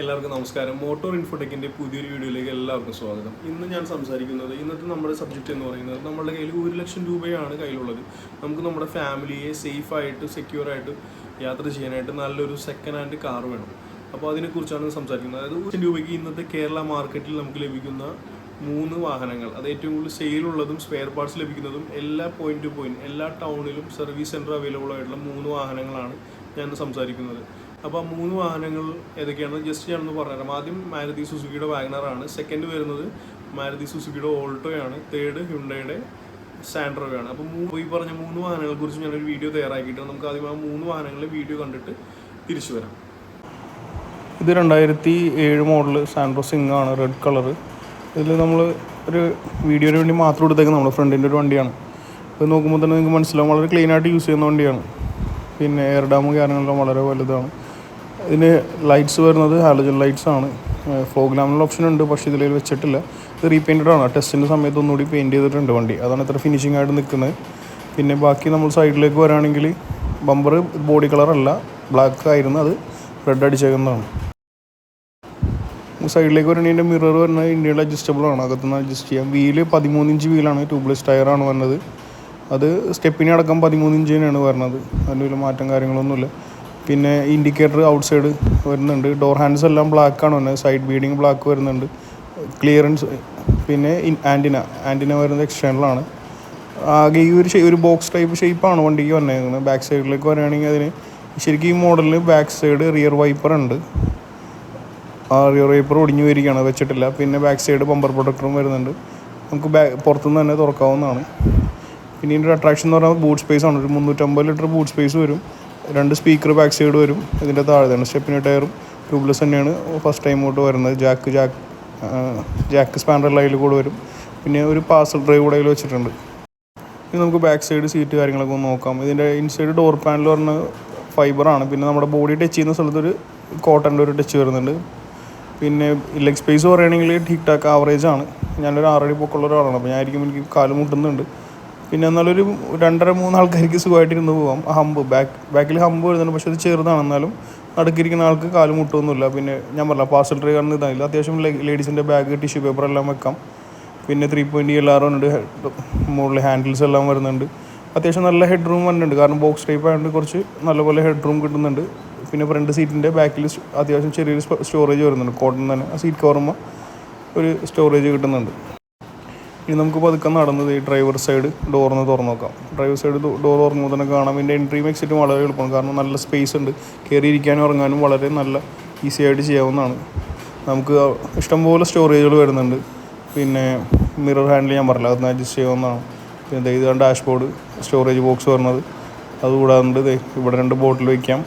എല്ലാവർക്കും നമസ്കാരം. മോട്ടോർ ഇൻഫോടെക്കിൻ്റെ പുതിയൊരു വീഡിയോയിലേക്ക് എല്ലാവർക്കും സ്വാഗതം. ഇന്ന് ഞാൻ സംസാരിക്കുന്നത് ഇന്നത്തെ നമ്മുടെ സബ്ജക്റ്റ് എന്ന് പറയുന്നത് നമ്മുടെ കയ്യിൽ 1 ലക്ഷം രൂപയാണ് കയ്യിലുള്ളത്. നമുക്ക് നമ്മുടെ ഫാമിലിയെ സേഫായിട്ട് സെക്യൂറായിട്ട് യാത്ര ചെയ്യാനായിട്ട് നല്ലൊരു സെക്കൻഡ് ഹാൻഡ് കാർ വേണം. അപ്പോൾ അതിനെക്കുറിച്ചാണ് സംസാരിക്കുന്നത്. അതായത് 1 ലക്ഷം രൂപയ്ക്ക് ഇന്നത്തെ കേരള മാർക്കറ്റിൽ നമുക്ക് ലഭിക്കുന്ന 3 വാഹനങ്ങൾ, അത് ഏറ്റവും കൂടുതൽ സെയിലുള്ളതും സ്പെയർ പാർട്സ് ലഭിക്കുന്നതും എല്ലാ പോയിന്റ് ടു പോയിന്റ് എല്ലാ ടൗണിലും സർവീസ് സെൻറ്റർ അവൈലബിൾ ആയിട്ടുള്ള 3 വാഹനങ്ങളാണ് ഞാൻ സംസാരിക്കുന്നത്. അപ്പോൾ 3 വാഹനങ്ങൾ ഏതൊക്കെയാണെന്ന് ജസ്റ്റ് ഞാനൊന്ന് പറഞ്ഞുതരാം. ആദ്യം മാരുതി സുസുക്കിയുടെ വാഗ്നറാണ്, സെക്കൻഡ് വരുന്നത് മാരുതി സുസുക്കിയുടെ ഓൾട്ടോയാണ്, തേർഡ് ഹ്യുണ്ടയുടെ സാൻഡ്രോയാണ്. അപ്പോൾ ഈ പറഞ്ഞ 3 വാഹനങ്ങളെ കുറിച്ച് ഞാനൊരു വീഡിയോ തയ്യാറാക്കിയിട്ട് നമുക്ക് ആദ്യം ആ 3 വാഹനങ്ങളെ വീഡിയോ കണ്ടിട്ട് തിരിച്ചു വരാം. ഇത് 2007 മോഡൽ സാൻഡ്രോ സിംഗ് ആണ്, റെഡ് കളർ. ഇതിൽ നമ്മൾ ഒരു വീഡിയോന് വേണ്ടി മാത്രം എടുത്തേക്കുന്നത് നമ്മുടെ ഫ്രണ്ടിൻ്റെ ഒരു വണ്ടിയാണ്. ഇത് നോക്കുമ്പോൾ തന്നെ നിങ്ങൾക്ക് മനസ്സിലാവും, വളരെ ക്ലീനായിട്ട് യൂസ് ചെയ്യുന്ന വണ്ടിയാണ്. പിന്നെ എയർ ഡാമും കാര്യങ്ങളെല്ലാം വളരെ വലുതാണ്. ഇതിന് ലൈറ്റ്സ് വരുന്നത് ഹാലജൻ ലൈറ്റ്സ് ആണ്. ഫോഗ് ലാമ്പിനുള്ള ഓപ്ഷൻ ഉണ്ട്, പക്ഷേ ഇതിൽ വെച്ചിട്ടില്ല. ഇത് റീപെയിൻറ്റഡ് ആണ്. ടെസ്റ്റിൻ്റെ സമയത്ത് ഒന്നുകൂടി പെയിൻറ്റ് ചെയ്തിട്ടുണ്ട് വണ്ടി, അതാണ് ഇത്ര ഫിനിഷിംഗ് ആയിട്ട് നിൽക്കുന്നത്. പിന്നെ ബാക്കി നമ്മൾ സൈഡിലേക്ക് വരാണെങ്കിൽ ബമ്പർ ബോഡി കളറല്ല, ബ്ലാക്ക് ആയിരുന്നു, അത് റെഡ് അടിച്ചേക്കുന്നതാണ്. സൈഡിലേക്ക് വരണമെങ്കിൽ മിറർ വരുന്നത് ഇന്ത്യയിൽ അഡ്ജസ്റ്റബിൾ ആണ്, അകത്തുനിന്ന് അഡ്ജസ്റ്റ് ചെയ്യാം. വീല് 13 ഇഞ്ച് വീലാണ്, ട്യൂബ്ലെസ് ടയറാണ് വരുന്നത്. അത് സ്റ്റെപ്പിനെ അടക്കം 13 ഇഞ്ച് തന്നെയാണ് വരുന്നത്, അതിന് വലിയ മാറ്റം കാര്യങ്ങളൊന്നുമില്ല. പിന്നെ ഇൻഡിക്കേറ്റർ ഔട്ട് സൈഡ് വരുന്നുണ്ട്. ഡോർ ഹാൻഡ്സ് എല്ലാം ബ്ലാക്കാണ് വരുന്നത്, സൈഡ് ബീഡിങ് ബ്ലാക്ക് വരുന്നുണ്ട്. ക്ലിയറൻസ് പിന്നെ ആൻറ്റിന വരുന്നത് എക്സ്റ്റേണലാണ്. ആകെ ഈ ഒരു ബോക്സ് ടൈപ്പ് ഷേപ്പാണ് വണ്ടിക്ക് വന്നേക്കുന്നത്. ബാക്ക് സൈഡിലേക്ക് വരികയാണെങ്കിൽ അതിന് ശരിക്കും ഈ മോഡലിന് ബാക്ക് സൈഡ് റിയർ വൈപ്പർ ഉണ്ട്. ആ റിയർ വൈപ്പർ ഒടിഞ്ഞു വരികയാണ്, വെച്ചിട്ടില്ല. പിന്നെ ബാക്ക് സൈഡ് ബമ്പർ പ്രൊട്ടക്ടറും വരുന്നുണ്ട്, നമുക്ക് പുറത്തുനിന്ന് തന്നെ തുറക്കാവുന്നതാണ്. പിന്നെ ഇതിൻ്റെ ഒരു അട്രാക്ഷൻ എന്ന് പറഞ്ഞാൽ ബൂട്ട് സ്പേസ് ആണ്. ഒരു 350 ലിറ്റർ ബൂട്ട് സ്പേസ് വരും. 2 സ്പീക്കർ ബാക്ക് സൈഡ് വരും. ഇതിൻ്റെ താഴെയാണ് സ്റ്റെപ്പിന് ടയറും ട്യൂബ്ലെസ് തന്നെയാണ് ഫസ്റ്റ് ടൈം തൊട്ട് വരുന്നത്. ജാക്ക് സ്പാൻഡർ ലൈനിൽ കൂടെ വരും. പിന്നെ ഒരു പാർസൽ ഡ്രൈവ് കൂടെ അതിൽ വെച്ചിട്ടുണ്ട്. ഇനി നമുക്ക് ബാക്ക് സൈഡ് സീറ്റ് കാര്യങ്ങളൊക്കെ ഒന്ന് നോക്കാം. ഇതിൻ്റെ ഇൻസൈഡ് ഡോർ പാനൽ പറഞ്ഞ ഫൈബറാണ്. പിന്നെ നമ്മുടെ ബോഡി ടച്ച് ചെയ്യുന്ന സ്ഥലത്തൊരു കോട്ടൻ്റെ ഒരു ടച്ച് വരുന്നുണ്ട്. പിന്നെ ലെഗ് സ്പേസ് പറയുകയാണെങ്കിൽ ഠീക് ടാക്ക് ആവറേജ് ആണ്. ഞാനൊരു 6 അടി പൊക്കമുള്ള ഒരാളാണ്, അപ്പോൾ ഞാനായിരിക്കും എനിക്ക് കാല് മുട്ടുന്നുണ്ട്. പിന്നെ എന്നാലൊരു 2.5-3 ആൾക്കാർക്ക് സുഖമായിട്ട് ഇരുന്ന് പോകാം. ബാക്കിൽ ഹമ്പ് വരുന്നുണ്ട്, പക്ഷേ അത് ചെറുതാണ്. എന്നാലും നടുക്കിരിക്കുന്ന ആൾക്ക് കാല് മുട്ടൊന്നുമില്ല. പിന്നെ ഞാൻ പറഞ്ഞില്ല, പാർസൽ ട്രേ കാരണം ഇതായില്ല. അത്യാവശ്യം ലേഡീസിൻ്റെ ബാഗ്, ടിഷ്യൂ പേപ്പർ എല്ലാം വെക്കാം. പിന്നെ 3.0 LR ഉണ്ട്, മുകളിൽ ഹാൻഡിൽസ് എല്ലാം വരുന്നുണ്ട്. അത്യാവശ്യം നല്ല ഹെഡ് റൂം വരുന്നുണ്ട്, കാരണം ബോക്സ് ടൈപ്പ് ആയതുകൊണ്ട് കുറച്ച് നല്ലപോലെ ഹെഡ് റൂം കിട്ടുന്നുണ്ട്. പിന്നെ ഫ്രണ്ട് സീറ്റിൻ്റെ ബാക്കിൽ അത്യാവശ്യം ചെറിയൊരു സ്റ്റോറേജ് വരുന്നുണ്ട്, കോട്ടൺ തന്നെ. ആ സീറ്റ് കവറുമ്പോൾ ഒരു സ്റ്റോറേജ് കിട്ടുന്നുണ്ട്. ഇനി നമുക്ക് പതുക്കെ നടന്നത് ഈ ഡ്രൈവർ സൈഡ് ഡോറിന്ന് തുറന്ന് നോക്കാം. ഡ്രൈവർ സൈഡ് ഡോർ തുറന്നുമ്പോൾ തന്നെ കാണാം ഇതിൻ്റെ എൻട്രിയും എക്സിറ്റും വളരെ എളുപ്പമാണ്, കാരണം നല്ല സ്പേസ് ഉണ്ട്. കയറിയിരിക്കാനും ഇറങ്ങാനും വളരെ നല്ല ഈസി ആയിട്ട് ചെയ്യാവുന്നതാണ്. നമുക്ക് ഇഷ്ടംപോലെ സ്റ്റോറേജുകൾ വരുന്നുണ്ട്. പിന്നെ മിറർ ഹാൻഡിൽ ഞാൻ പറഞ്ഞില്ല, അതൊന്ന് അഡ്ജസ്റ്റ് ചെയ്യാവുന്നതാണ്. പിന്നെ ഇതാണ് ഡാഷ്ബോർഡ്, സ്റ്റോറേജ് ബോക്സ് വരുന്നത്. അതുകൂടാണ്ട് ഇവിടെ 2 ബോട്ടിൽ വയ്ക്കാം.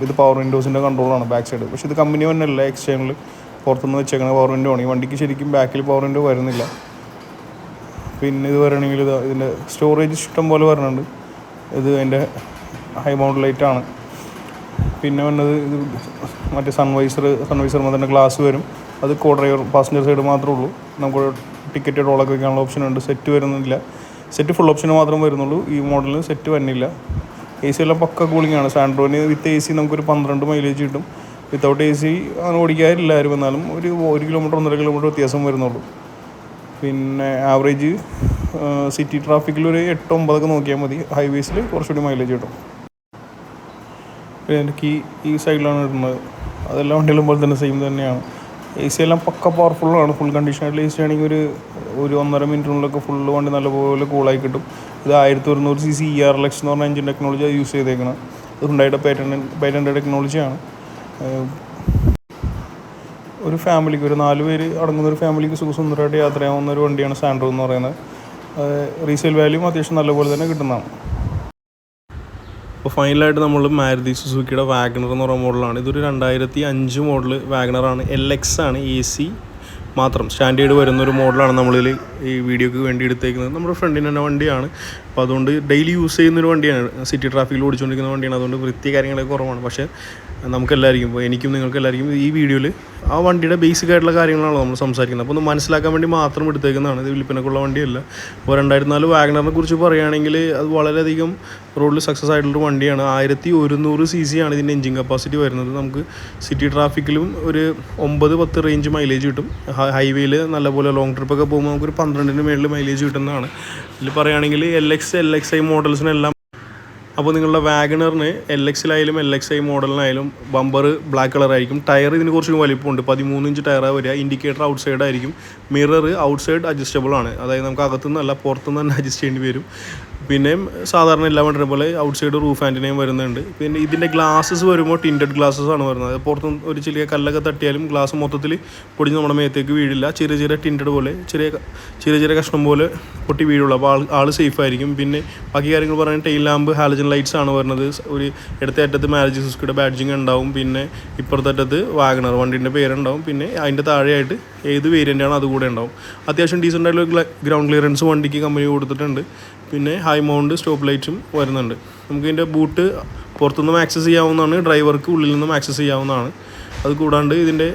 ഇത് പവർ വിൻഡോസിൻ്റെ കൺട്രോളാണ് ബാക്ക് സൈഡ്, പക്ഷേ ഇത് കമ്പനി തന്നെ അല്ല, എക്സ്റ്റേണൽ പുറത്തുനിന്ന് വെച്ചേക്കുന്ന പവർ വിൻഡോ ആണ്. ഈ വണ്ടിക്ക് ശരിക്കും ബാക്കിൽ പവർ വിൻഡോ വരുന്നില്ല. പിന്നെ ഇത് വരണമെങ്കിൽ ഇതിൻ്റെ സ്റ്റോറേജ് ഇഷ്ടം പോലെ വരുന്നുണ്ട്. ഇത് അതിൻ്റെ ഹൈ മൗണ്ട് ലൈറ്റാണ്. പിന്നെ വന്നത് ഇത് മറ്റേ സൺവൈസർ തന്നെ ഗ്ലാസ് വരും. അത് ഡ്രൈവർ പാസഞ്ചർ സൈഡ് മാത്രമേ ഉള്ളൂ. നമുക്ക് ടിക്കറ്റ് റോളൊക്കെ വയ്ക്കാനുള്ള ഓപ്ഷൻ ഉണ്ട്. സെറ്റ് വരുന്നില്ല, സെറ്റ് ഫുൾ ഓപ്ഷൻ മാത്രമേ വരുന്നുള്ളൂ. ഈ മോഡലിന് സെറ്റ് വരുന്നില്ല. AC എല്ലാം പക്ക കൂളിംഗ് ആണ്. സാൻഡ്രോന് വിത്ത് AC നമുക്കൊരു 12 മൈലേജ് കിട്ടും. വിത്തൗട്ട് AC അങ്ങനെ ഓടിക്കാറില്ല ആരും, എന്നാലും ഒരു 1 കിലോമീറ്റർ 1.5 കിലോമീറ്റർ വ്യത്യാസം വരുന്നുള്ളൂ. പിന്നെ ആവറേജ് സിറ്റി ട്രാഫിക്കിൽ ഒരു 8-9 നോക്കിയാൽ മതി. ഹൈവേസിൽ കുറച്ചുകൂടി മൈലേജ് കിട്ടും. പിന്നെ എനിക്ക് ഈ സൈഡിലാണ് ഇടുന്നത്, അതെല്ലാം വണ്ടികളും പോലെ തന്നെ സെയിം തന്നെയാണ്. AC എല്ലാം പക്ക പവർഫുള്ളാണ്. ഫുൾ കണ്ടീഷനായിട്ടുള്ള AC ആണെങ്കിൽ ഒരു 1.5 മിനിറ്റിനുള്ളിലൊക്കെ ഫുള്ള് വണ്ടി നല്ലപോലെ കൂളായി കിട്ടും. ഇത് 1100cc ERLX എന്ന് പറഞ്ഞ എഞ്ചിൻ ടെക്നോളജി യൂസ് ചെയ്തേക്കണം. ഇത് ഹുണ്ടായുടെ പേറ്റൻറ്റ് ടെക്നോളജിയാണ്. ഒരു ഫാമിലിക്ക്, ഒരു 4 പേര് അടങ്ങുന്ന ഒരു ഫാമിലിക്ക് സുഖസുന്ദരമായിട്ട് യാത്ര ചെയ്യാവുന്ന ഒരു വണ്ടിയാണ് സാൻഡ്രോ എന്ന് പറയുന്നത്. റീസെയിൽ വാല്യൂം അത്യാവശ്യം നല്ലപോലെ തന്നെ കിട്ടുന്നതാണ്. അപ്പോൾ ഫൈനലായിട്ട് നമ്മൾ മാരുതി സുസുക്കിയുടെ വാഗ്നർ എന്ന് പറയുന്ന മോഡലാണ്. ഇതൊരു 2005 മോഡൽ വാഗ്നറാണ്. LX ആണ്, AC മാത്രം സ്റ്റാൻഡേർഡ് വരുന്നൊരു മോഡലാണ് നമ്മളിൽ ഈ വീഡിയോക്ക് വേണ്ടി എടുത്തേക്കുന്നത്. നമ്മുടെ ഫ്രണ്ടിന് തന്നെ വണ്ടിയാണ്, അപ്പോൾ അതുകൊണ്ട് ഡെയിലി യൂസ് ചെയ്യുന്നൊരു വണ്ടിയാണ്. സിറ്റി ട്രാഫിക്കിൽ ഓടിച്ചുകൊണ്ടിരിക്കുന്ന വണ്ടിയാണ്, അതുകൊണ്ട് വൃത്തി കാര്യങ്ങളൊക്കെ കുറവാണ്. പക്ഷേ നമുക്കെല്ലാവർക്കും, ഇപ്പോൾ എനിക്കും നിങ്ങൾക്ക് എല്ലാവർക്കും ഈ വീഡിയോയിൽ ആ വണ്ടിയുടെ ബേസിക് ആയിട്ടുള്ള കാര്യങ്ങളാണ് നമ്മൾ സംസാരിക്കുന്നത്. അപ്പോൾ ഒന്ന് മനസ്സിലാക്കാൻ വേണ്ടി മാത്രം എടുത്തേക്കുന്നതാണ്. ഇത് വിൽപ്പനക്കുള്ള വണ്ടിയല്ല. അപ്പോൾ 2004 വാഗണറിനെ കുറിച്ച് പറയുകയാണെങ്കിൽ അത് വളരെയധികം റോഡിൽ സക്സസ് ആയിട്ടുള്ളൊരു വണ്ടിയാണ്. 1100 cc ആണ് ഇതിൻ്റെ എഞ്ചിൻ കപ്പാസിറ്റി വരുന്നത്. നമുക്ക് സിറ്റി ട്രാഫിക്കിലും ഒരു 9-10 റേഞ്ച് മൈലേജ് കിട്ടും. ഹൈവേയിൽ നല്ലപോലെ ലോങ് ട്രിപ്പൊക്കെ പോകുമ്പോൾ നമുക്കൊരു 12-ന് മേളിൽ മൈലേജ് കിട്ടുന്നതാണ്. ഇതിൽ പറയുകയാണെങ്കിൽ LXi മോഡൽസിനെല്ലാം. അപ്പോൾ നിങ്ങളുടെ വാഗണറിന് LXലായാലും LXi മോഡലിനായാലും ബമ്പർ ബ്ലാക്ക് കളറായിരിക്കും. ടയർ ഇതിന് കുറച്ച് വലിപ്പമുണ്ട്, 13 ഇഞ്ച് ടയറാണ് വരിക. ഇൻഡിക്കേറ്റർ ഔട്ട് സൈഡ് ആയിരിക്കും. മിറർ ഔട്ട് സൈഡ് അഡ്ജസ്റ്റബിൾ ആണ്, അതായത് നമുക്ക് അകത്തുനിന്നല്ല പുറത്തുനിന്ന് തന്നെ അഡ്ജസ്റ്റ് ചെയ്യേണ്ടി വരും. പിന്നെയും സാധാരണ എല്ലാ വണ്ടിയും പോലെ ഔട്ട് സൈഡ് റൂഫ് ആൻറ്റിനെയും വരുന്നുണ്ട്. പിന്നെ ഇതിൻ്റെ ഗ്ലാസസ് വരുമ്പോൾ ടിൻറ്റഡ് ഗ്ലാസസ് ആണ് വരുന്നത്. പുറത്തുനിന്ന് ഒരു ചെറിയ കല്ലൊക്കെ തട്ടിയാലും ഗ്ലാസ് മൊത്തത്തിൽ പൊടിഞ്ഞ് നമ്മുടെ മേത്തേക്ക് വീഴില്ല. ചെറിയ ചെറിയ ടിൻറ്റഡ് പോലെ ചെറിയ കഷ്ണം പോലെ പൊട്ടി വീഴുള്ളൂ. അപ്പോൾ ആൾ സേഫ് ആയിരിക്കും. പിന്നെ ബാക്കി കാര്യങ്ങൾ പറയുന്നത് ടെയിൽ ലാമ്പ് ഹാലജൻ ലൈറ്റ്സ് ആണ് വരുന്നത്. ഒരു ഇടത്തെ അറ്റത്ത് മാരുതി സുസുക്കിയുടെ ബാഡ്ജിങ് ഉണ്ടാവും. പിന്നെ ഇപ്പുറത്തെ അറ്റത്ത് വാഗണർ വണ്ടീൻ്റെ പേരുണ്ടാവും. പിന്നെ അതിൻ്റെ താഴെയായിട്ട് ഏത് വേരിയൻ്റാണ് അതുകൂടെ ഉണ്ടാവും. അത്യാവശ്യം ഡീസൻ്റ് ആയിട്ടുള്ള ഗ്രൗണ്ട് ക്ലിയറൻസ് വണ്ടിക്ക് കമ്പനി കൊടുത്തിട്ടുണ്ട്. പിന്നെ ഹൈ മൗണ്ട് സ്റ്റോപ്പ് ലൈറ്റും വരുന്നുണ്ട്. നമുക്ക് ഇതിൻ്റെ ബൂട്ട് പുറത്തുനിന്നും ആക്സസ് ചെയ്യാവുന്നതാണ്, ഡ്രൈവർക്ക് ഉള്ളിൽ നിന്നും ആക്സസ് ചെയ്യാവുന്നതാണ്. അത് കൂടാണ്ട് ഇതിൻ്റെ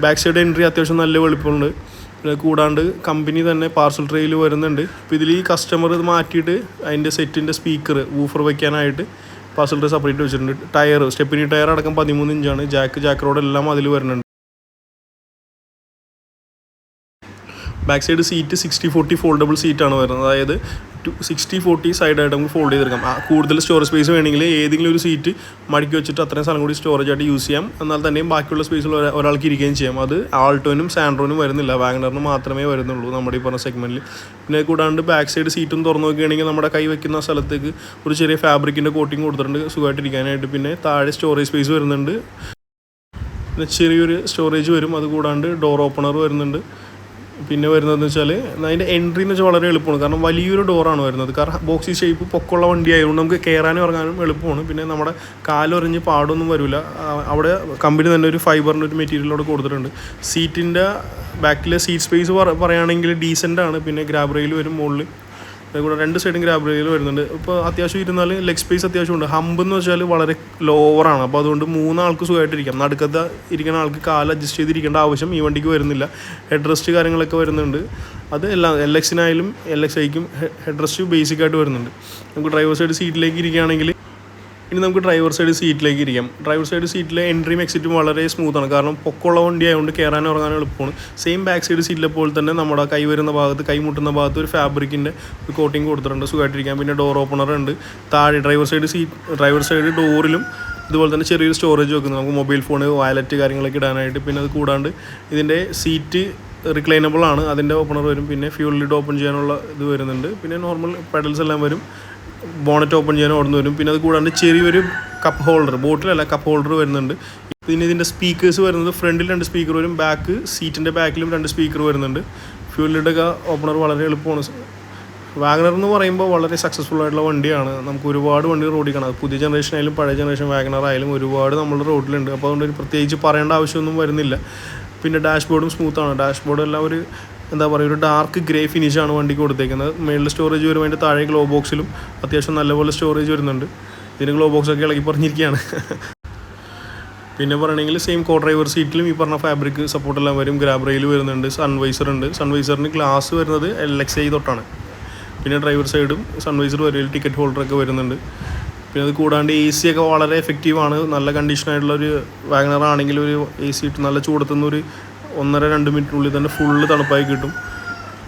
ബാക്ക് സൈഡ് എൻട്രി അത്യാവശ്യം നല്ല വെളുപ്പമുണ്ട്. പിന്നെ കൂടാണ്ട് കമ്പനി തന്നെ പാർസൽ ട്രെയിൽ വരുന്നുണ്ട്. ഇപ്പോൾ ഇതിൽ ഈ കസ്റ്റമർ ഇത് മാറ്റിയിട്ട് അതിൻ്റെ സെറ്റിൻ്റെ സ്പീക്കർ വൂഫർ വയ്ക്കാനായിട്ട് പാർസൽ ട്രേ സെപ്പറേറ്റ് വെച്ചിട്ടുണ്ട്. ടയർ സ്റ്റെപ്പിനി ടയർ അടക്കം 13 ഇഞ്ചാണ്. ജാക്ക് റോഡെല്ലാം അതിൽ വരുന്നുണ്ട്. ബാക്ക് സൈഡ് സീറ്റ് 60-40 ഫോൾഡബിൾ സീറ്റാണ് വരുന്നത്. അതായത് 60-40 സൈഡായിട്ട് നമുക്ക് ഫോൾഡ് ചെയ്തെടുക്കാം. കൂടുതൽ സ്റ്റോറേജ് സ്പേസ് വേണമെങ്കിൽ ഏതെങ്കിലും ഒരു സീറ്റ് മടക്കി വെച്ചിട്ട് അത്രയും സ്ഥലം കൂടി സ്റ്റോറേജ് ആയിട്ട് യൂസ് ചെയ്യാം. എന്നാൽ തന്നെയും ബാക്കിയുള്ള സ്പേസിൽ ഒരാൾക്ക് ഇരിക്കുകയും ചെയ്യാം. അത് ആൾട്ടോനും സാൻഡ്രോനും വരുന്നില്ല, വാഗണറിന് മാത്രമേ വരുന്നുള്ളൂ നമ്മുടെ ഈ പറഞ്ഞ സെഗ്മെൻറ്റിൽ. പിന്നെ കൂടാണ്ട് ബാക്ക് സൈഡ് സീറ്റും തുറന്നു നോക്കുകയാണെങ്കിൽ നമ്മുടെ കൈ വയ്ക്കുന്ന സ്ഥലത്തേക്ക് ഒരു ചെറിയ ഫാബ്രിക്കിൻ്റെ കോട്ടിങ് കൊടുത്തിട്ടുണ്ട് സുഖമായിട്ടിരിക്കാനായിട്ട്. പിന്നെ താഴെ സ്റ്റോറേജ് സ്പേസ് വരുന്നുണ്ട്. പിന്നെ ചെറിയൊരു സ്റ്റോറേജ് വരും. അത് കൂടാണ്ട് ഡോർ ഓപ്പണർ വരുന്നുണ്ട്. പിന്നെ വരുന്നതെന്ന് വെച്ചാൽ അതിൻ്റെ എൻട്രി എന്ന് വെച്ചാൽ വളരെ എളുപ്പമാണ്. കാരണം വലിയൊരു ഡോറാണ് വരുന്നത്. കാരണം ബോക്സി ഷേപ്പ് പൊക്കമുള്ള വണ്ടി ആയതുകൊണ്ട് നമുക്ക് കയറാനും ഇറങ്ങാനും എളുപ്പമാണ്. പിന്നെ നമ്മുടെ കാലൊറിഞ്ഞ് പാടൊന്നും വരില്ല. അവിടെ കമ്പനി തന്നെ ഒരു ഫൈബറിൻ്റെ ഒരു മെറ്റീരിയലോട് കൊടുത്തിട്ടുണ്ട്. സീറ്റിൻ്റെ ബാക്കിലെ സീറ്റ് സ്പേസ് പറയുകയാണെങ്കിൽ ഡീസൻ്റാണ്. പിന്നെ ഗ്രാബ് റെയിൽ വരും മുകളിൽ. അതുകൂടെ 2 സൈഡും ഗ്രാബ് റെയിൽ വരുന്നുണ്ട്. ഇപ്പോൾ അത്യാവശ്യം ഇരുന്നാൽ ലെഗ് സ്പേസ് അത്യാവശ്യമുണ്ട്. ഹമ്പ് എന്ന് വെച്ചാൽ വളരെ ലോവറാണ്. അപ്പോൾ അതുകൊണ്ട് 3 ആൾക്ക് സുഖമായിട്ടിരിക്കാം. നടുക്കത്തെ ഇരിക്കുന്ന ആൾക്ക് കാല് അഡ്ജസ്റ്റ് ചെയ്തിരിക്കേണ്ട ആവശ്യം ഈ വണ്ടിക്ക് വരുന്നില്ല. ഹെഡ് റെസ്റ്റ് കാര്യങ്ങളൊക്കെ വരുന്നുണ്ട്. അത് എല്ലാം LXനായാലും LXiക്കും ഹെഡ് റെസ്റ്റ് ബേസിക്കായിട്ട് വരുന്നുണ്ട്. നമുക്ക് ഡ്രൈവർ സൈഡ് സീറ്റിലേക്ക് ഇരിക്കുകയാണെങ്കിൽ ഇനി നമുക്ക് ഡ്രൈവർ സൈഡ് സീറ്റിലേക്ക് ഇരിക്കാം. ഡ്രൈവർ സൈഡ് സീറ്റിലെ എൻട്രിയും എക്സിറ്റും വളരെ സ്മൂത്താണ്. കാരണം പൊക്കമുള്ള വണ്ടി ആയതുകൊണ്ട് കയറാനും ഇറങ്ങാനും എളുപ്പമാണ്. സെയിം ബാക്ക് സൈഡ് സീറ്റിലെ പോലെ തന്നെ നമ്മുടെ കൈ വരുന്ന ഭാഗത്ത് കൈ മുട്ടുന്ന ഭാഗത്ത് ഒരു ഫാബ്രിക്കിൻ്റെ ഒരു കോട്ടിങ് കൊടുത്തിട്ടുണ്ട് സുഖമായിട്ടിരിക്കാം. പിന്നെ ഡോർ ഓപ്പണർ ഉണ്ട്. താഴെ ഡ്രൈവർ സൈഡ് ഡോറിലും ഇതുപോലെ തന്നെ ചെറിയൊരു സ്റ്റോറേജ് വെക്കുന്നത്. നമുക്ക് മൊബൈൽ ഫോൺ വാലറ്റ് കാര്യങ്ങളൊക്കെ ഇടാനായിട്ട്. പിന്നെ അത് കൂടാണ്ട് ഇതിൻ്റെ സീറ്റ് റിക്ലൈനബിൾ ആണ്. അതിൻ്റെ ഓപ്പണർ വരും. പിന്നെ ഫ്യൂൽ ലിഡ് ഓപ്പൺ ചെയ്യാനുള്ള ഇത് വരുന്നുണ്ട്. പിന്നെ നോർമൽ പെഡൽസ് എല്ലാം വരും. ബോണറ്റ് ഓപ്പൺ ചെയ്യാൻ ഓടുന്നു വരും. പിന്നെ അത് കൂടാണ്ട് ചെറിയൊരു കപ്പ് ഹോൾഡർ, ബോട്ടിലല്ല കപ്പ് ഹോൾഡർ വരുന്നുണ്ട്. പിന്നെ ഇതിൻ്റെ സ്പീക്കേഴ്സ് വരുന്നത് ഫ്രണ്ടിൽ 2 സ്പീക്കർ വരും. ബാക്ക് സീറ്റിൻ്റെ ബാക്കിലും 2 സ്പീക്കർ വരുന്നുണ്ട്. ഫ്യൂൽ ലിഡൊക്കെ ഓപ്പണർ വളരെ എളുപ്പമാണ്. വാഗണർ എന്ന് പറയുമ്പോൾ വളരെ സക്സസ്ഫുൾ ആയിട്ടുള്ള വണ്ടിയാണ്. നമുക്ക് ഒരുപാട് വണ്ടി റോഡിൽ കാണാം. പുതിയ ജനറേഷൻ ആയാലും പഴയ ജനറേഷൻ വാഗണർ ആയാലും ഒരുപാട് നമ്മുടെ റോഡിലുണ്ട്. അപ്പോൾ അതുകൊണ്ട് പ്രത്യേകിച്ച് പറയേണ്ട ആവശ്യമൊന്നും വരുന്നില്ല. പിന്നെ ഡാഷ്ബോർഡും സ്മൂത്താണ്. ഡാഷ്ബോർഡ് എല്ലാം ഒരു ഒരു ഡാർക്ക് ഗ്രേ ഫിനിഷാണ് വണ്ടിക്ക് കൊടുത്തേക്കുന്നത്. മേളിൽ സ്റ്റോറേജ് വരും. അതിൻ്റെ താഴെ ഗ്ലോ ബോക്സിലും അത്യാവശ്യം നല്ലപോലെ സ്റ്റോറേജ് വരുന്നുണ്ട്. ഇതിന് ഗ്ലോ ബോക്സൊക്കെ ഇളകി പറഞ്ഞിരിക്കുകയാണ്. പിന്നെ പറയണമെങ്കിൽ സെയിം കോ ഡ്രൈവർ സീറ്റിലും ഈ പറഞ്ഞ ഫാബ്രിക് സപ്പോർട്ടെല്ലാം വരും. ഗ്രാബ് റെയിൽ വരുന്നുണ്ട്. സൺവൈസർ ഉണ്ട്. സൺവൈസറിന് ഗ്ലാസ് വരുന്നത് LXi തൊട്ടാണ്. പിന്നെ ഡ്രൈവർ സൈഡും സൺവൈസർ വരും. ടിക്കറ്റ് ഹോൾഡറൊക്കെ വരുന്നുണ്ട്. പിന്നെ അത് കൂടാണ്ട് AC ഒക്കെ വളരെ എഫക്റ്റീവാണ്. നല്ല കണ്ടീഷനായിട്ടുള്ളൊരു വാഗണർ ആണെങ്കിൽ ഒരു AC ഇട്ട് നല്ല ചൂടത്തുനിന്നൊരു 1.5-2 മിനിറ്റിനുള്ളിൽ തന്നെ ഫുള്ള് തണുപ്പായി കിട്ടും.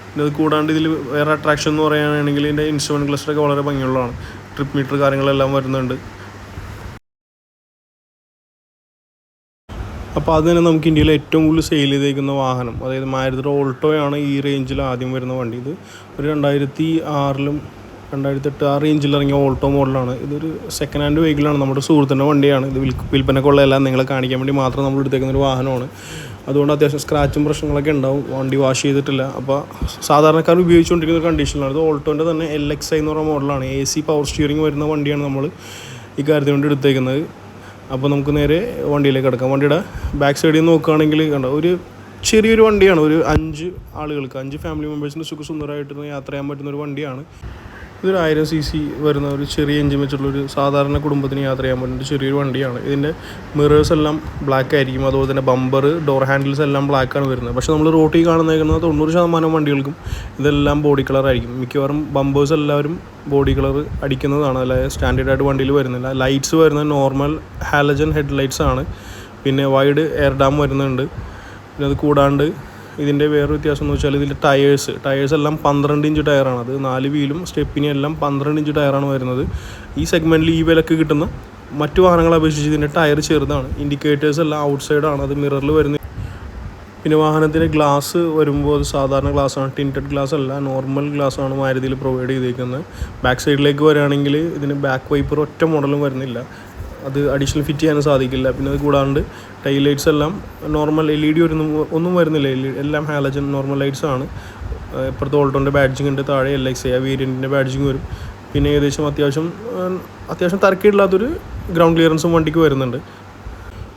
പിന്നെ അത് കൂടാണ്ട് ഇതിൽ വേറെ അട്രാക്ഷൻ എന്ന് പറയുകയാണെങ്കിൽ ഇതിൻ്റെ ഇൻസ്ട്രുമെൻറ്റ് ക്ലസ്റ്ററൊക്കെ വളരെ ഭംഗിയുള്ളതാണ്. ട്രിപ്പ് മീറ്റർ കാര്യങ്ങളെല്ലാം വരുന്നുണ്ട്. അപ്പോൾ അത് തന്നെ നമുക്ക് ഇന്ത്യയിൽ ഏറ്റവും കൂടുതൽ സെയിൽ ചെയ്തേക്കുന്ന വാഹനം, അതായത് മാരുതിയുടെ ഓൾട്ടോയാണ് ഈ റേഞ്ചിൽ ആദ്യം വരുന്ന വണ്ടി. ഇത് ഒരു 2006-ലും 2008 ആ റേഞ്ചിൽ ഇറങ്ങിയ ഓൾട്ടോ മോഡലാണ്. ഇതൊരു സെക്കൻഡ് ഹാൻഡ് വെഹിക്കിളാണ്. നമ്മുടെ സുഹൃത്തിൻ്റെ വണ്ടിയാണ്. ഇത് വിൽപ്പനക്കുള്ളതെല്ലാം നിങ്ങളെ കാണിക്കാൻ വേണ്ടി മാത്രം നമ്മൾ എടുത്തേക്കുന്ന ഒരു വാഹനമാണ്. അതുകൊണ്ട് അത്യാവശ്യം സ്ക്രാച്ചും പ്രശ്നങ്ങളൊക്കെ ഉണ്ടാവും. വണ്ടി വാഷ് ചെയ്തിട്ടില്ല. അപ്പോൾ സാധാരണക്കാർ ഉപയോഗിച്ചുകൊണ്ടിരിക്കുന്ന ഒരു കണ്ടീഷനിലാണ്. ഇത് ഓൾട്ടോൻ്റെ തന്നെ LXi എന്ന് പറയുന്ന മോഡലാണ്. AC പവർ സ്റ്റിയറിംഗ് വരുന്ന വണ്ടിയാണ് നമ്മൾ ഈ കാര്യത്തിന് വേണ്ടി എടുത്തേക്കുന്നത്. അപ്പോൾ നമുക്ക് നേരെ വണ്ടിയിലേക്ക് കിടക്കാം. വണ്ടിയുടെ ബാക്ക് സൈഡിൽ നിന്ന് നോക്കുകയാണെങ്കിൽ കണ്ടോ, ഒരു ചെറിയൊരു വണ്ടിയാണ്. ഒരു 5 ആളുകൾക്ക് 5 ഫാമിലി മെമ്പേഴ്സിന് സുഖസുന്ദരമായിട്ട് യാത്ര ചെയ്യാൻ പറ്റുന്ന ഒരു വണ്ടിയാണ്. ഇതൊരു 1000 cc വരുന്ന ഒരു ചെറിയ എഞ്ചിൻ വെച്ചിട്ടുള്ളൊരു സാധാരണ കുടുംബത്തിന് യാത്ര ചെയ്യാൻ പറ്റുന്ന ചെറിയൊരു വണ്ടിയാണ്. ഇതിൻ്റെ മിറേഴ്സ് എല്ലാം ബ്ലാക്ക് ആയിരിക്കും. അതുപോലെ തന്നെ ബമ്പർ, ഡോർ ഹാൻഡിൽസ് എല്ലാം ബ്ലാക്കാണ് വരുന്നത്. പക്ഷേ നമ്മൾ റോട്ടിൽ കാണുന്നേക്കുന്നത് 90% വണ്ടികൾക്കും ഇതെല്ലാം ബോഡി കളറായിരിക്കും. മിക്കവാറും ബമ്പേഴ്സ് എല്ലാവരും ബോഡി കളർ അടിക്കുന്നതാണ്, അല്ലാതെ സ്റ്റാൻഡേർഡായിട്ട് വണ്ടിയിൽ വരുന്നില്ല. ലൈറ്റ്സ് വരുന്നത് നോർമൽ ഹാലജൻ ഹെഡ് ലൈറ്റ്സ് ആണ്. പിന്നെ വൈഡ് എയർ ഡാം വരുന്നുണ്ട്. പിന്നെ അത് കൂടാണ്ട് ഇതിൻ്റെ വേറെ വ്യത്യാസം എന്ന് വെച്ചാൽ ഇതിൻ്റെ ടയേഴ്സ് എല്ലാം 12 ഇഞ്ച് ടയറാണ്. അത് 4 വീലും സ്റ്റെപ്പിനും എല്ലാം 12 ഇഞ്ച് ടയറാണ് വരുന്നത്. ഈ സെഗ്മെൻറ്റിൽ ഈ വിലക്ക് കിട്ടുന്ന മറ്റു വാഹനങ്ങളെ അപേക്ഷിച്ച് ഇതിൻ്റെ ടയർ ചെറുതാണ്. ഇൻഡിക്കേറ്റേഴ്സ് എല്ലാം ഔട്ട് സൈഡാണ്, അത് മിററിൽ വരുന്നത്. പിന്നെ വാഹനത്തിൻ്റെ ഗ്ലാസ് വരുമ്പോൾ അത് സാധാരണ ഗ്ലാസ്സാണ്, ടിൻറ്റഡ് ഗ്ലാസ് അല്ല, നോർമൽ ഗ്ലാസ്സാണ് മാരുതിയിൽ പ്രൊവൈഡ് ചെയ്തേക്കുന്നത്. ബാക്ക് സൈഡിലേക്ക് വരികയാണെങ്കിൽ ഇതിന് ബാക്ക് വൈപ്പർ ഒറ്റ മോഡലും വരുന്നില്ല, അത് അഡീഷണൽ ഫിറ്റ് ചെയ്യാനും സാധിക്കില്ല. പിന്നെ അത് കൂടാണ്ട് ടൈൽ ലൈറ്റ്സ് എല്ലാം നോർമൽ LED ഒന്നും വരുന്നില്ല, എല്ലാം ഹാലജൻ നോർമൽ ലൈറ്റ്സ് ആണ്. ഇപ്പുറത്ത് ഓൾട്ടോൻ്റെ ബാഡ്ജിങ് ഉണ്ട്, താഴെ LXI വേരിയൻറ്റിൻ്റെ ബാഡ്ജിങ് വരും. പിന്നെ ഏകദേശം അത്യാവശ്യം തരക്കേടില്ലാത്തൊരു ഗ്രൗണ്ട് ക്ലിയറൻസും വണ്ടിക്ക് വരുന്നുണ്ട്.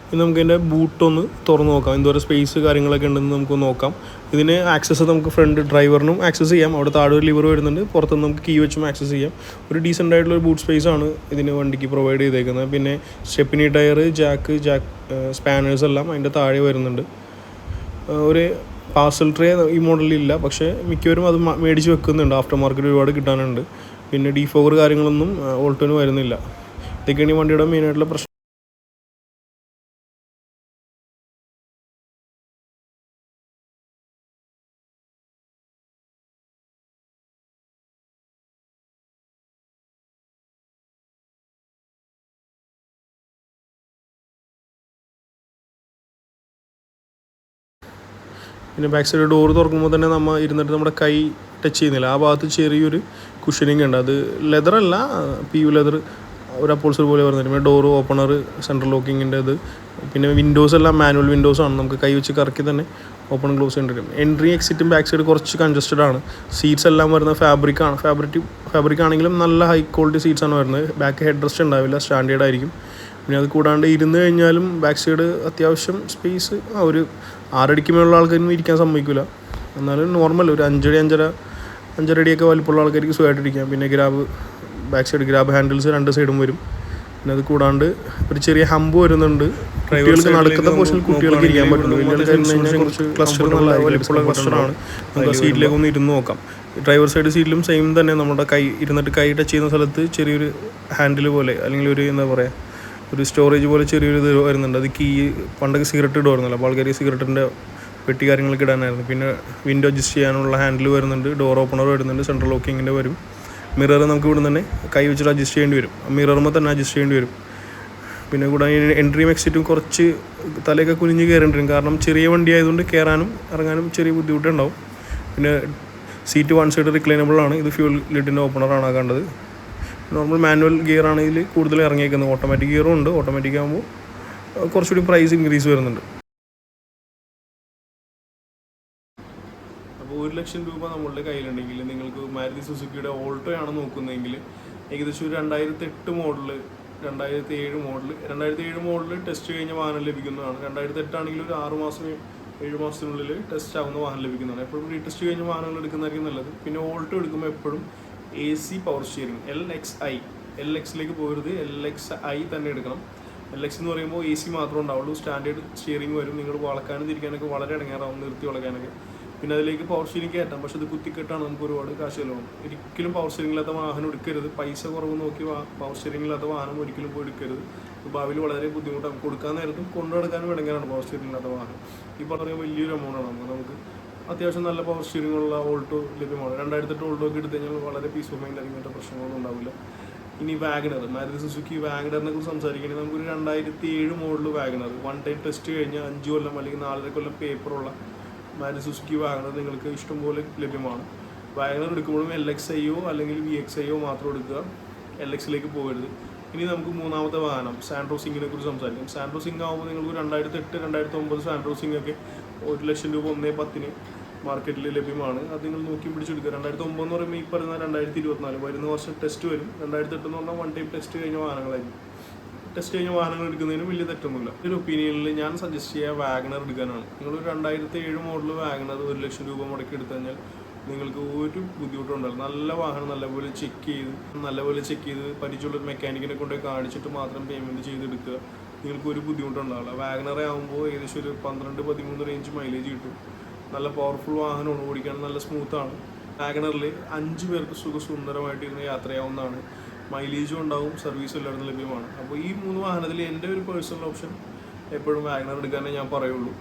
ഇനി നമുക്ക് ഇതിൻ്റെ ബൂട്ടൊന്ന് തുറന്ന് നോക്കാം, എന്തോരം സ്പേസ് കാര്യങ്ങളൊക്കെ ഉണ്ടെന്ന് നമുക്ക് നോക്കാം. ഇതിന് ആക്സസ് നമുക്ക് ഫ്രണ്ട് ഡ്രൈവറിനും ആക്സസ് ചെയ്യാം. അവിടെ താഴെ ഒരു ലിവർ വരുന്നുണ്ട്, പുറത്തുനിന്ന് നമുക്ക് കീ വെച്ചും ആക്സസ് ചെയ്യാം. ഒരു ഡീസൻ്റ് ആയിട്ടുള്ള ബൂട്ട് സ്പേസ് ആണ് ഇതിന് വണ്ടിക്ക് പ്രൊവൈഡ് ചെയ്തേക്കുന്നത്. പിന്നെ സ്റ്റെപ്പിനി ടയർ, ജാക്ക് സ്പാനേഴ്സ് എല്ലാം അതിൻ്റെ താഴെ വരുന്നുണ്ട്. ഒരു പാർസൽ ട്രേ ഈ മോഡലിലില്ല, പക്ഷേ മിക്കവരും അത് മേടിച്ച് വെക്കുന്നുണ്ട്, ആഫ്റ്റർ മാർക്കറ്റ് ഒരുപാട് കിട്ടാനുണ്ട്. പിന്നെ ഡീഫോഗർ കാര്യങ്ങളൊന്നും ഓൾട്ടോന് വരുന്നില്ല. ഇതൊക്കെയാണ് ഈ വണ്ടിയുടെ മെയിനായിട്ടുള്ള പ്രശ്നം. പിന്നെ ബാക്ക് സൈഡ് ഡോർ തുറക്കുമ്പോൾ തന്നെ നമ്മൾ ഇരുന്നിട്ട് നമ്മുടെ കൈ ടച്ച് ചെയ്യുന്നില്ല. ആ ഭാഗത്ത് ചെറിയൊരു കുഷനിങ് ഉണ്ട്, അത് ലെതറല്ല, PU ലെതർ, ഒരു അപ്പോൾസർ പോലെ വരുന്നുണ്ട്. പിന്നെ ഡോർ ഓപ്പണർ, സെൻട്രൽ ലോക്കിങ്ങിൻ്റെ ഇത്. പിന്നെ വിൻഡോസ് എല്ലാം മാനുവൽ വിൻഡോസ് ആണ്, നമുക്ക് കൈ വെച്ച് കറക്കി തന്നെ ഓപ്പൺ ക്ലോസ് ചെയ്യേണ്ടി വരും. എൻട്രി എക്സിറ്റും ബാക്ക് സൈഡ് കുറച്ച് കൺജസ്റ്റഡ് ആണ്. സീറ്റ്സ് എല്ലാം വരുന്നത് ഫാബ്രിക് ആണെങ്കിലും നല്ല ഹൈ ക്വാളിറ്റി സീറ്റ്സ് ആണ് വരുന്നത്. ബാക്ക് ഹെഡ് റെസ്റ്റ് ഉണ്ടാവില്ല, സ്റ്റാൻഡേർഡ് ആയിരിക്കും. പിന്നെ അത് കൂടാണ്ട് ഇരുന്ന് കഴിഞ്ഞാലും ബാക്ക് സൈഡ് അത്യാവശ്യം സ്പേസ്, ഒരു 6 അടിക്ക് മേലുള്ള ആൾക്കാരൊന്നും ഇരിക്കാൻ സമ്മതിക്കില്ല. എന്നാലും നോർമൽ ഒരു 5 അടിയൊക്കെ വലിപ്പമുള്ള ആൾക്കാർക്ക് സുഖമായിട്ടിരിക്കാം. പിന്നെ ബാക്ക് സൈഡ് ഗ്രാബ് ഹാൻഡിൽസ് 2 സൈഡും വരും. പിന്നെ അത് കൂടാണ്ട് ഒരു ചെറിയ ഹമ്പ് വരുന്നുണ്ട്. കുട്ടികൾക്ക് നടക്കുന്ന പോർഷനിൽ കുട്ടികൾക്ക് ഇരിക്കാൻ പറ്റുള്ളൂ. വലിയ കുറച്ച് ക്ലസ്റ്റർ, നല്ല വലിപ്പമുള്ള ക്ലസ്റ്ററാണ്. നമുക്ക് ആ സീറ്റിലേക്ക് ഒന്ന് ഇരുന്ന് നോക്കാം. ഡ്രൈവർ സൈഡ് സീറ്റിലും സെയിം തന്നെ, നമ്മുടെ കൈ കൈ ടച്ച് ചെയ്യുന്ന സ്ഥലത്ത് ചെറിയൊരു ഹാൻഡിൽ പോലെ, അല്ലെങ്കിൽ ഒരു എന്താ പറയുക, ഒരു സ്റ്റോറേജ് പോലെ ചെറിയൊരു ഇത് വരുന്നുണ്ട്. അത് കീ, പണ്ടൊക്കെ സിഗരറ്റ് ഇടുമായിരുന്നല്ലോ, അപ്പോൾ ആൾക്കാർ സിഗരറ്റിൻ്റെ പെട്ടി കാര്യങ്ങളൊക്കെ ഇടാനായിരുന്നു. പിന്നെ വിൻഡോ അഡ്ജസ്റ്റ് ചെയ്യാനുള്ള ഹാൻഡിൽ വരുന്നുണ്ട്, ഡോർ ഓപ്പണർ വരുന്നുണ്ട്, സെൻട്രൽ ലോക്കിങ്ങിൻ്റെ വരും. മിറർ നമുക്ക് ഇവിടെ തന്നെ കൈ വെച്ചിട്ട് അഡ്ജസ്റ്റ് ചെയ്യേണ്ടി വരും, മിററുമ്പോൾ തന്നെ അഡ്ജസ്റ്റ് ചെയ്യേണ്ടി വരും. പിന്നെ കൂടാതെ എൻട്രിയും എക്സിറ്റും കുറച്ച് തലയൊക്കെ കുനിഞ്ഞ് കയറേണ്ടി വരും, കാരണം ചെറിയ വണ്ടി ആയതുകൊണ്ട് കയറാനും ഇറങ്ങാനും ചെറിയ ബുദ്ധിമുട്ടുണ്ടാവും. പിന്നെ സീറ്റ് 1 സൈഡ് റിക്ലൈനബിൾ ആണ്. ഇത് ഫ്യൂൽ ലിഡിൻ്റെ ഓപ്പണറാണ് ആകേണ്ടത്. നോർമൽ മാനുവൽ ഗിയറാണ് ഇതിൽ കൂടുതൽ ഇറങ്ങിയേക്കുന്നത്. ഓട്ടോമാറ്റിക് ഗിയറും ഉണ്ട്. ഓട്ടോമാറ്റിക് ആകുമ്പോൾ കുറച്ചുകൂടി പ്രൈസ് ഇൻക്രീസ് വരുന്നുണ്ട്. അപ്പോൾ 1 ലക്ഷം രൂപ നമ്മളുടെ കയ്യിലുണ്ടെങ്കിൽ നിങ്ങൾക്ക് മാരുതി സുസുക്കിയുടെ ഓൾട്ടോ ആണ് നോക്കുന്നതെങ്കിൽ ഏകദേശം ഒരു 2008 മോഡല്, 2007 മോഡല് ടെസ്റ്റ് കഴിഞ്ഞ വാഹനം ലഭിക്കുന്നതാണ്. 2008 ആണെങ്കിൽ ഒരു 7 മാസത്തിനുള്ളിൽ ടെസ്റ്റ് ആവുന്ന വാഹനം ലഭിക്കുന്നതാണ്. എപ്പോഴും റീടെസ്റ്റ് കഴിഞ്ഞ വാഹനങ്ങൾ എടുക്കുന്നതായിരിക്കും നല്ലത്. പിന്നെ ഓൾട്ടോ എടുക്കുമ്പോൾ എപ്പോഴും AC പവർ സ്റ്റിയറിംഗ്, LXലേക്ക് പോകരുത്, LXi തന്നെ എടുക്കണം. LX എന്ന് പറയുമ്പോൾ AC മാത്രമേ ഉണ്ടാവുള്ളൂ, സ്റ്റാൻഡേർഡ് സ്റ്റിയറിംഗ് വരും. നിങ്ങൾ വളക്കാനും തിരിക്കാനൊക്കെ വളരെ ഇടങ്ങാറാവും, നിർത്തി വളക്കാനൊക്കെ. പിന്നെ അതിലേക്ക് പവർ സ്റ്റിയറിംഗ് കയറ്റാം, പക്ഷെ അത് കുത്തിക്കെട്ടാണ്, നമുക്ക് ഒരുപാട് കാശ് ചിലവാകും. ഒരിക്കലും പവർ സ്റ്റിയറിംഗ് ഇല്ലാത്ത വാഹനം എടുക്കരുത്. പൈസ കുറവ് നോക്കി പവർ സ്റ്റിയറിംഗ് ഇല്ലാത്ത വാഹനം ഒരിക്കലും പോയി എടുക്കരുത്. ഭാവിയിൽ വളരെ ബുദ്ധിമുട്ടാണ്. കൊടുക്കാൻ നേരത്തും കൊണ്ടു നടക്കാനും ഇടങ്ങാറാണ് പവർ സ്റ്റിയറിംഗ് ഇല്ലാത്ത വാഹനം. ഈ പറഞ്ഞ വലിയൊരു എമൗണ്ടാണ്. നമുക്ക് അത്യാവശ്യം നല്ല പവർ സ്റ്റിയറിംഗ് ഉള്ള ഓൾട്ടോ ലഭ്യമാണ്. 2008 ഓൾട്ടോ ഒക്കെ എടുത്തു കഴിഞ്ഞാൽ വളരെ പീസ് ഓഫ് മൈൻഡ് ആയിരിക്കും, പ്രശ്നങ്ങളൊന്നും ഉണ്ടാവില്ല. ഇനി വാഗണർ, മാരുതി സുസുക്കി വാഗണറിനെ കുറിച്ച് സംസാരിക്കുകയാണെങ്കിൽ നമുക്കൊരു 2007 മോഡൽ വാഗണർ 1 ടൈം ടെസ്റ്റ് കഴിഞ്ഞ് 5 കൊല്ലം അല്ലെങ്കിൽ 4.5 കൊല്ലം പേപ്പറുള്ള മാരുതി സുസുക്കി വാഗണർ നിങ്ങൾക്ക് ഇഷ്ടംപോലെ ലഭ്യമാണ്. വാഗണർ എടുക്കുമ്പോഴും LXiയോ അല്ലെങ്കിൽ VXiയോ മാത്രം എടുക്കുക, LXലേക്ക് പോകരുത്. ഇനി നമുക്ക് മൂന്നാമത്തെ വാഹനം സാൻട്രോസിങ്ങിനെ കുറിച്ച് സംസാരിക്കാം. സാൻട്രോസിങ് ആകുമ്പോൾ നിങ്ങൾക്ക് 2008, 2009 സാൻട്രോസിങ് ഒക്കെ 1 ലക്ഷം രൂപ 1.10 മാർക്കറ്റിൽ ലഭ്യമാണ്. അത് നിങ്ങൾ നോക്കി പിടിച്ചെടുക്കുക. 2009 എന്ന് പറയുമ്പോൾ ഈ പറയുന്ന 2024 വരുന്ന വർഷം ടെസ്റ്റ് വരും. 2008 എന്ന് പറഞ്ഞാൽ 1 ടൈം ടെസ്റ്റ് കഴിഞ്ഞ വാഹനങ്ങളായിരിക്കും. ടെസ്റ്റ് കഴിഞ്ഞ വാഹനങ്ങൾ എടുക്കുന്നതിന് വലിയ തെറ്റൊന്നുമില്ല. ഒരു ഒപ്പീനിയനിൽ ഞാൻ സജസ്റ്റ് ചെയ്യുക വാഗണർ എടുക്കാനാണ്. നിങ്ങളൊരു 2007 മോഡൽ വാഗണർ 1 ലക്ഷം രൂപ മുടക്കി എടുത്തു കഴിഞ്ഞാൽ നിങ്ങൾക്ക് ഒരു ബുദ്ധിമുട്ടും ഉണ്ടാവില്ല. നല്ല വാഹനം നല്ലപോലെ ചെക്ക് ചെയ്ത് പരിചയമുള്ളൊരു മെക്കാനിക്കിനെ കൊണ്ട് കാണിച്ചിട്ട് മാത്രം പേയ്മെൻറ്റ് ചെയ്തെടുക്കുക. നിങ്ങൾക്ക് ഒരു ബുദ്ധിമുട്ടുണ്ടാവില്ല. വാഗണർ ആകുമ്പോൾ ഏകദേശം ഒരു 12-13 റേഞ്ച് മൈലേജ് കിട്ടും. നല്ല പവർഫുൾ വാഹനമാണ്, ഓടിക്കാൻ നല്ല സ്മൂത്താണ്. വാഗണറിൽ 5 പേർക്ക് സുഖസുന്ദരമായിട്ട് ഇരുന്ന് യാത്ര ചെയ്യാവുന്നതാണ്. മൈലേജും ഉണ്ടാവും, സർവീസും എല്ലായിടത്തും ലഭ്യമാണ്. അപ്പോൾ ഈ 3 വാഹനത്തിൽ എൻ്റെ ഒരു പേഴ്സണൽ ഓപ്ഷൻ എപ്പോഴും വാഗണർ എടുക്കാനേ ഞാൻ പറയുള്ളൂ.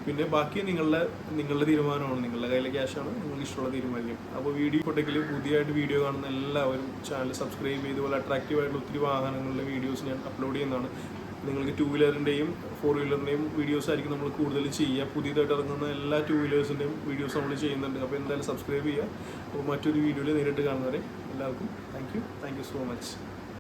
പിന്നെ ബാക്കി നിങ്ങളുടെ തീരുമാനമാണ്, നിങ്ങളുടെ കയ്യിലെ ക്യാഷാണ്, നിങ്ങൾക്ക് ഇഷ്ടമുള്ള തീരുമാനിക്കും. അപ്പോൾ വീഡിയോ ഇപ്പോഴത്തേക്കിൽ പുതിയതായിട്ട് വീഡിയോ കാണുന്ന എല്ലാവരും ചാനൽ സബ്സ്ക്രൈബ് ചെയ്ത് പോലെ അട്രാക്റ്റീവ് ആയിട്ടുള്ള ഒത്തിരി വാഹനങ്ങളുടെ വീഡിയോസ് ഞാൻ അപ്ലോഡ് ചെയ്യുന്നതാണ്. നിങ്ങൾക്ക് 2 വീലറിൻ്റെയും 4 വീലറിൻ്റെയും വീഡിയോസ് ആയിരിക്കും നമ്മൾ കൂടുതൽ ചെയ്യുക. പുതിയതായിട്ട് ഇറങ്ങുന്ന എല്ലാ 2 വീലേഴ്സിൻ്റെയും വീഡിയോസ് നമ്മൾ ചെയ്യുന്നുണ്ട്. അപ്പോൾ എന്തായാലും സബ്സ്ക്രൈബ് ചെയ്യുക. അപ്പോൾ മറ്റൊരു വീഡിയോയിൽ നേരിട്ട് കാണുന്നവരെ എല്ലാവർക്കും താങ്ക് യു സോ മച്ച്.